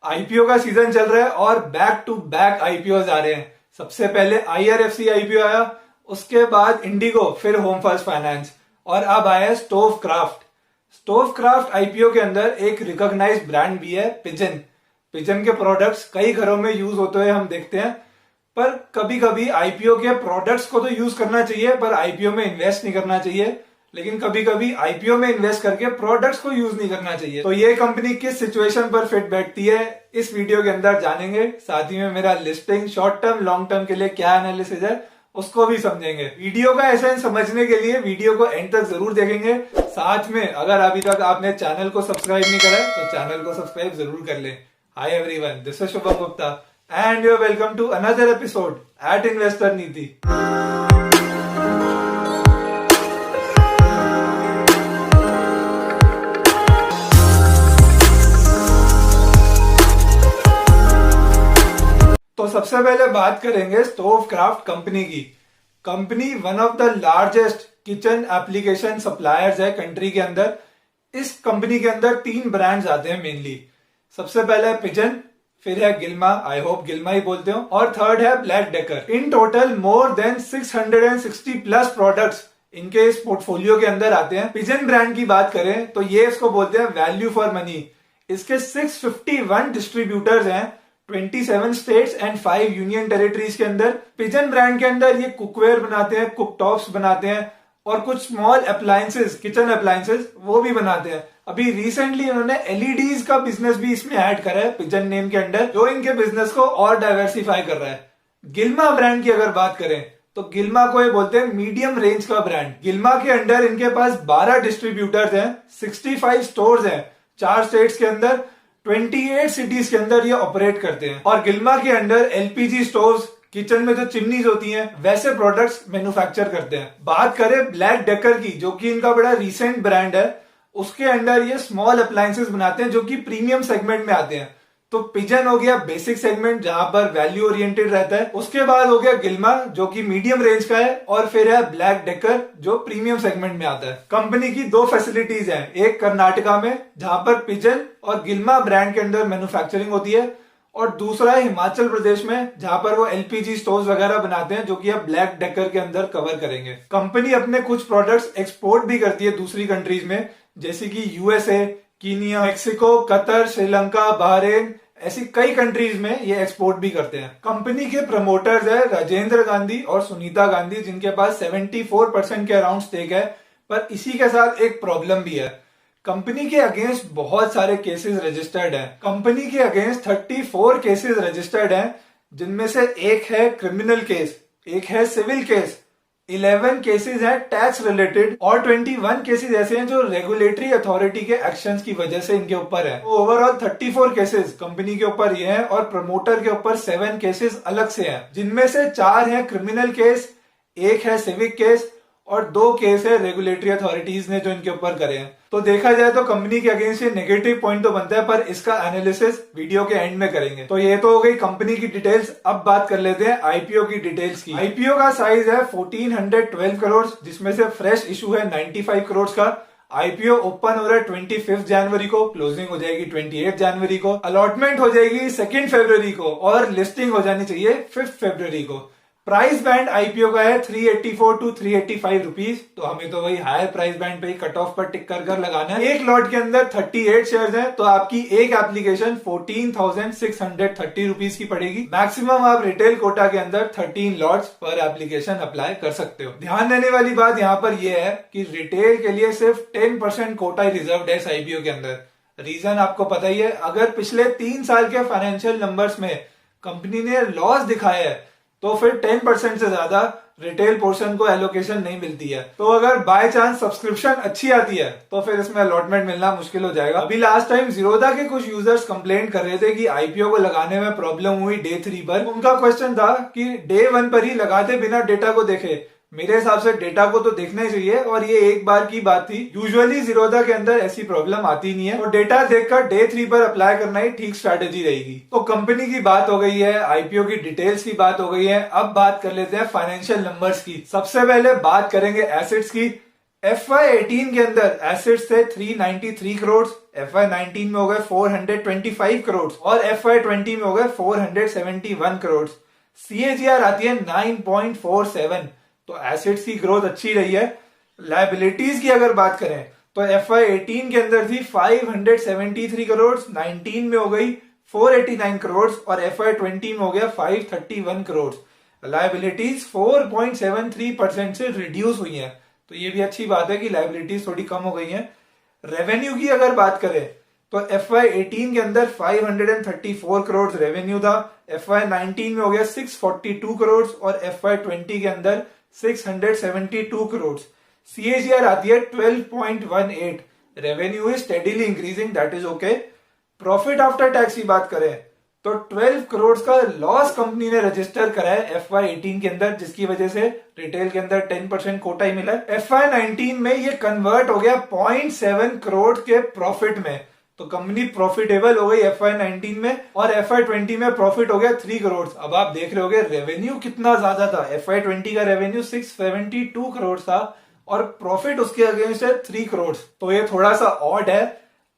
IPO का season चल रहा है और बैक टू बैक आईपीओ आ रहे हैं। सबसे पहले आईआरएफसी आईपीओ आया, उसके बाद इंडिगो, फिर होम फर्स्ट फाइनेंस और अब आया stove craft. Stove craft IPO के अंदर एक रिकॉग्नाइज्ड ब्रांड भी है, पिजन। पिजन के प्रोडक्ट्स कई घरों में यूज होते हुए हम देखते हैं, पर कभी कभी आईपीओ के प्रोडक्ट्स को तो यूज करना चाहिए पर आईपीओ में इन्वेस्ट नहीं करना चाहिए। लेकिन कभी कभी आईपीओ में इन्वेस्ट करके प्रोडक्ट्स को यूज नहीं करना चाहिए। तो ये कंपनी किस सिचुएशन पर फिट बैठती है इस वीडियो के अंदर जानेंगे। साथ ही में मेरा listing short term long term के लिए क्या एनालिसिस है उसको भी समझेंगे। वीडियो का एसेंस समझने के लिए वीडियो को एंड तक जरूर देखेंगे। साथ में अगर अभी तक आपने चैनल को सब्सक्राइब नहीं करा तो चैनल को सब्सक्राइब जरूर कर लें। Hi everyone, this is Shubham Gupta and you are welcome to another episode at investor Niti. तो सबसे पहले बात करेंगे स्टोव क्राफ्ट कंपनी की। Company one of the largest kitchen application suppliers है कंट्री के अंदर। इस कंपनी के अंदर 3 ब्रांड्स आते हैं मेनली। सबसे पहले है पिजन, फिर है गिल्मा, आई होप गिल्मा ही बोलते हो, और थर्ड है black decker. In total more than 660 plus products इनके इस पोर्टफोलियो के अंदर आते हैं। पिजन ब्रांड की बात करें तो ये इसको बोलते हैं वैल्यू फॉर मनी। इसके 651 डिस्ट्रीब्यूटर्स हैं 27 स्टेट्स एंड 5 यूनियन टेरिटरीज के अंदर। पिजन ब्रांड के अंदर ये कुकवेयर बनाते हैं, कुक टॉप्स बनाते हैं और कुछ स्मॉल अप्लायंसेस, किचन अप्लायंसेस वो भी बनाते हैं। अभी रिसेंटली इन्होंने एलईडीज का बिजनेस भी इसमें ऐड करा है पिजन नेम के अंडर, जो इनके बिजनेस को और डाइवर्सिफाई कर रहा है। गिल्मा ब्रांड की अगर बात करें तो गिल्मा को ये बोलते हैं मीडियम रेंज का ब्रांड। गिल्मा के अंडर इनके पास 12 डिस्ट्रीब्यूटर्स हैं, 65 स्टोर्स हैं 4 स्टेट्स के अंदर, 28 सिटीज के अंदर ये ऑपरेट करते हैं। और गिल्मा के अंडर एलपीजी स्टोव्स, किचन में जो चिमनीज होती हैं वैसे प्रोडक्ट्स मैन्युफैक्चर करते हैं। बात करें ब्लैक डेकर की, जो कि इनका बड़ा रिसेंट ब्रांड है, उसके अंडर ये स्मॉल अप्लायंसेस बनाते हैं जो कि प्रीमियम सेगमेंट में आते हैं। तो पिजन हो गया बेसिक सेगमेंट जहां पर वैल्यू ओरिएंटेड रहता है, उसके बाद हो गया गिल्मा जो कि मीडियम रेंज का है, और फिर है ब्लैक डेकर जो प्रीमियम सेगमेंट में आता है। कंपनी की 2 फैसिलिटीज हैं, एक कर्नाटका में जहां पर पिजन और गिल्मा ब्रांड के अंदर मैन्युफैक्चरिंग होती है, और दूसरा है हिमाचल प्रदेश में जहां पर वो एलपीजी स्टोव्स वगैरह बनाते हैं जो कि अब ब्लैक डेकर के अंदर कवर करेंगे। कंपनी अपने कुछ प्रोडक्ट्स एक्सपोर्ट भी करती है दूसरी कंट्रीज में, जैसे कि USA, Kenya, Mexico, Qatar, Sri Lanka, Bahrain, ऐसी कई कंट्रीज में ये एक्सपोर्ट भी करते हैं। कंपनी के प्रमोटर्स है राजेंद्र गांधी और सुनीता गांधी, जिनके पास 74% के अराउंड स्टेक है। पर इसी के साथ एक प्रॉब्लम भी है, कंपनी के अगेंस्ट बहुत सारे केसेस रजिस्टर्ड हैं। कंपनी के अगेंस्ट 34 केसेस रजिस्टर्ड हैं, जिनमें से एक है क्रिमिनल केस, एक है सिविल केस, 11 केसेस हैं टैक्स रिलेटेड, और 21 केसेस ऐसे हैं जो रेगुलेटरी अथॉरिटी के एक्शंस की वजह से इनके ऊपर है। तो ओवरऑल 34 केसेस कंपनी के ऊपर ये हैं, और प्रमोटर के ऊपर 7 केसेस अलग से हैं, जिनमें से 4 हैं क्रिमिनल केस, एक है सिविक केस और 2 केस है रेगुलेटरी अथॉरिटीज ने जो इनके ऊपर करे हैं। तो देखा जाए तो कंपनी के अगेंस्ट ये नेगेटिव पॉइंट तो बनता है, पर इसका एनालिसिस वीडियो के एंड में करेंगे। तो ये तो हो गई कंपनी की डिटेल्स। अब बात कर लेते हैं आईपीओ की डिटेल्स की। आईपीओ का साइज है 1412 करोड़, जिसमें से फ्रेश इशू है 95 करोड़ का। आईपीओ ओपन हो रहा है 25 जनवरी को, क्लोजिंग हो जाएगी 28 जनवरी को, अलॉटमेंट हो जाएगी 2 फरवरी को, और लिस्टिंग हो जानी चाहिए 5 फरवरी को। प्राइस बैंड आईपीओ का है 384 टू 385 रुपीज, तो हमें तो वही हायर प्राइस बैंड पे ही कट ऑफ पर टिक कर लगाना है। एक लॉट के अंदर 38 शेयर्स हैं, तो आपकी एक एप्लीकेशन 14,630 रुपीज की पड़ेगी। मैक्सिमम आप रिटेल कोटा के अंदर 13 लॉट्स पर एप्लीकेशन अप्लाई कर सकते हो। ध्यान देने वाली बात यहाँ पर यह है कि रिटेल के लिए सिर्फ 10% कोटा रिजर्व है इस आईपीओ के अंदर। रीजन आपको पता ही है, अगर पिछले 3 साल के फाइनेंशियल नंबर्स में कंपनी ने लॉस दिखाया है तो फिर 10% से ज्यादा रिटेल पोर्शन को एलोकेशन नहीं मिलती है। तो अगर बाय चांस सब्सक्रिप्शन अच्छी आती है तो फिर इसमें अलॉटमेंट मिलना मुश्किल हो जाएगा। अभी लास्ट टाइम जीरोधा के कुछ यूजर्स कंप्लेंट कर रहे थे कि आईपीओ को लगाने में प्रॉब्लम हुई डे 3 पर। उनका क्वेश्चन था कि डे 1 पर ही लगाते बिना डेटा को देखे। मेरे हिसाब से डेटा को तो देखना ही चाहिए, और ये एक बार की बात थी। यूजुअली जीरोधा के अंदर ऐसी प्रॉब्लम आती नहीं है, और डेटा देखकर डे 3 पर अप्लाई करना ही ठीक स्ट्रैटेजी रहेगी। तो कंपनी की बात हो गई है, आईपीओ की डिटेल्स की बात हो गई है। अब बात कर लेते हैं फाइनेंशियल नंबर्स की। सबसे पहले बात करेंगे एसेट्स की। FY18 के अंदर एसेट्स थे 393 करोड़, FY19 में हो गए 425 करोड़ और FY20 में हो गए 471 करोड़। CAGR आती है 9.47। तो एसेट्स की ग्रोथ अच्छी रही है। लायबिलिटीज की अगर बात करें तो FY18 के अंदर थी 573 करोड़, 19 में हो गई 489 करोड़ और FY20 में हो गया 531 करोड़। लायबिलिटीज 4.73% से रिड्यूस हुई हैं, तो ये भी अच्छी बात है कि लायबिलिटीज थोड़ी कम हो गई हैं। रेवेन्यू की अगर बात करें तो FY18 के अंदर 534 करोड़ रेवेन्यू था, FY19 में हो गया 642 करोड़ और FY20 के अंदर 672 करोड़। CAGR आती है 12.18। Revenue is steadily increasing, that is okay. Profit after tax की बात करें तो 12 करोड़ का लॉस कंपनी ने रजिस्टर करा है FY18 के अंदर, जिसकी वजह से रिटेल के अंदर 10% कोटा ही मिला है। FY19 में ये कन्वर्ट हो गया 0.7 करोड़ के प्रॉफिट में, तो कंपनी प्रॉफिटेबल हो गई FY19 में और FY20 में प्रॉफिट हो गया 3 करोड़। अब आप देख रहे होगे रेवेन्यू कितना ज्यादा था। FY20 का रेवेन्यू 672 करोड़ था और प्रॉफिट उसके अगेंस्ट है 3 करोड़, तो ये थोड़ा सा ऑड है।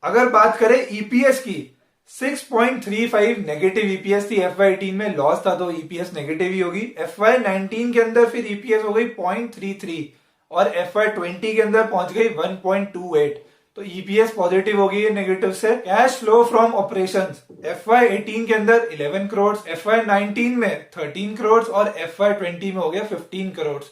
अगर बात करें ईपीएस की, 6.35 नेगेटिव ईपीएस थी, FY18 में लॉस था तो ईपीएस नेगेटिव ही होगी। FY19 के अंदर फिर ईपीएस हो गई 0.33 और FY20 के अंदर पहुंच गई 1.28, तो ईपीएस पॉजिटिव होगी ये नेगेटिव से। Cash flow from operations FY18 के अंदर 11 करोड़, FY19 में 13 करोड़ और FY20 में हो गया 15 करोड़।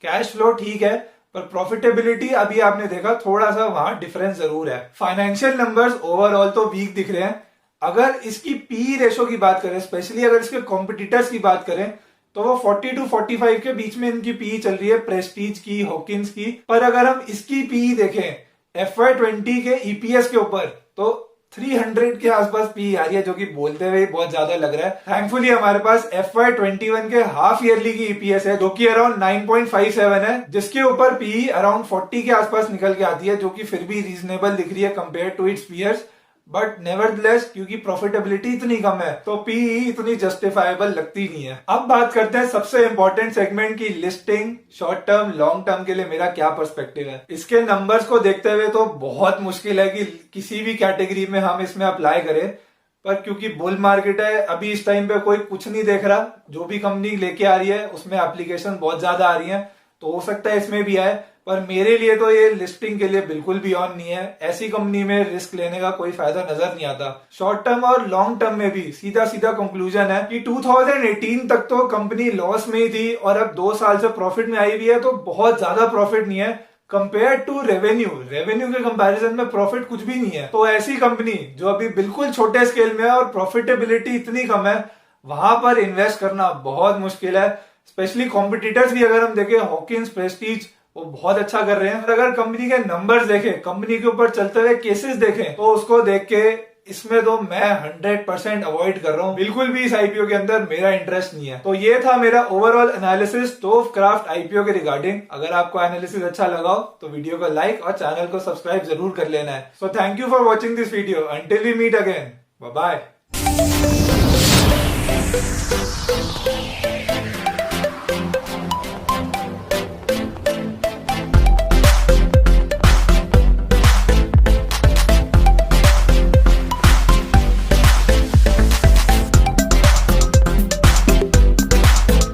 कैश फ्लो ठीक है, पर प्रॉफिटेबिलिटी अभी आपने देखा थोड़ा सा वहां डिफरेंस जरूर है। फाइनेंशियल नंबर्स ओवरऑल तो वीक दिख रहे हैं। अगर इसकी पी रेशो की बात करें, स्पेशली अगर इसके कॉम्पिटिटर्स की बात करें, तो वो 40 to 45 के बीच में इनकी पी चल रही है, प्रेस्टीज की, हॉकिंस की। पर अगर हम इसकी पी देखें FY20 के ईपीएस के ऊपर, तो 300 के आसपास पी आ रही है, जो कि बोलते हुए बहुत ज्यादा लग रहा है। थैंकफुली हमारे पास FY21 के हाफ ईयरली की ईपीएस है, जो कि अराउंड 9.57 है, जिसके ऊपर पी अराउंड 40 के आसपास निकल के आती है, जो कि फिर भी रीजनेबल दिख रही है compare to its peers. But nevertheless क्योंकि प्रॉफिटेबिलिटी इतनी कम है तो पीई इतनी जस्टिफाइबल लगती नहीं है। अब बात करते हैं सबसे इंपॉर्टेंट सेगमेंट की, listing. Short term long term के लिए मेरा क्या पर्सपेक्टिव है। इसके नंबर्स को देखते हुए तो बहुत मुश्किल है कि किसी भी कैटेगरी में हम इसमें अप्लाई करें, पर क्योंकि बुल मार्केट है, अभी इस टाइम पे कोई कुछ नहीं देख रहा, जो भी कंपनी लेके आ रही है उसमें एप्लीकेशन बहुत ज्यादा आ रही है, तो हो सकता है इसमें भी आए। पर मेरे लिए तो ये लिस्टिंग के लिए बिल्कुल भी ऑन नहीं है। ऐसी कंपनी में रिस्क लेने का कोई फायदा नजर नहीं आता। शॉर्ट टर्म और लॉन्ग टर्म में भी सीधा सीधा कंक्लूजन है कि 2018 तक तो कंपनी लॉस में ही थी और अब 2 साल से प्रॉफिट में आई हुई है, तो बहुत ज्यादा प्रॉफिट नहीं है कंपेयर टू रेवेन्यू। रेवेन्यू के कंपैरिजन में प्रॉफिट कुछ भी नहीं है। तो ऐसी कंपनी जो अभी बिल्कुल छोटे स्केल में है और प्रॉफिटेबिलिटी इतनी कम है, वहां पर इन्वेस्ट करना बहुत मुश्किल है। स्पेशली कॉम्पिटिटर्स भी अगर हम देखें, हॉकिंस, प्रेस्टीज, वो बहुत अच्छा कर रहे हैं। और अगर कंपनी के नंबर्स देखें, कंपनी के ऊपर चलते हुए केसेस देखें, तो उसको देख के इसमें तो मैं 100% अवॉइड कर रहा हूं। बिल्कुल भी इस आईपीओ के अंदर मेरा इंटरेस्ट नहीं है। तो ये था मेरा ओवरऑल एनालिसिस स्टोवक्राफ्ट आईपीओ के रिगार्डिंग। अगर आपको एनालिसिस अच्छा लगा हो तो वीडियो को लाइक और चैनल को सब्सक्राइब जरूर कर लेना है। So thank you for watching this video. Until we meet again, bye bye.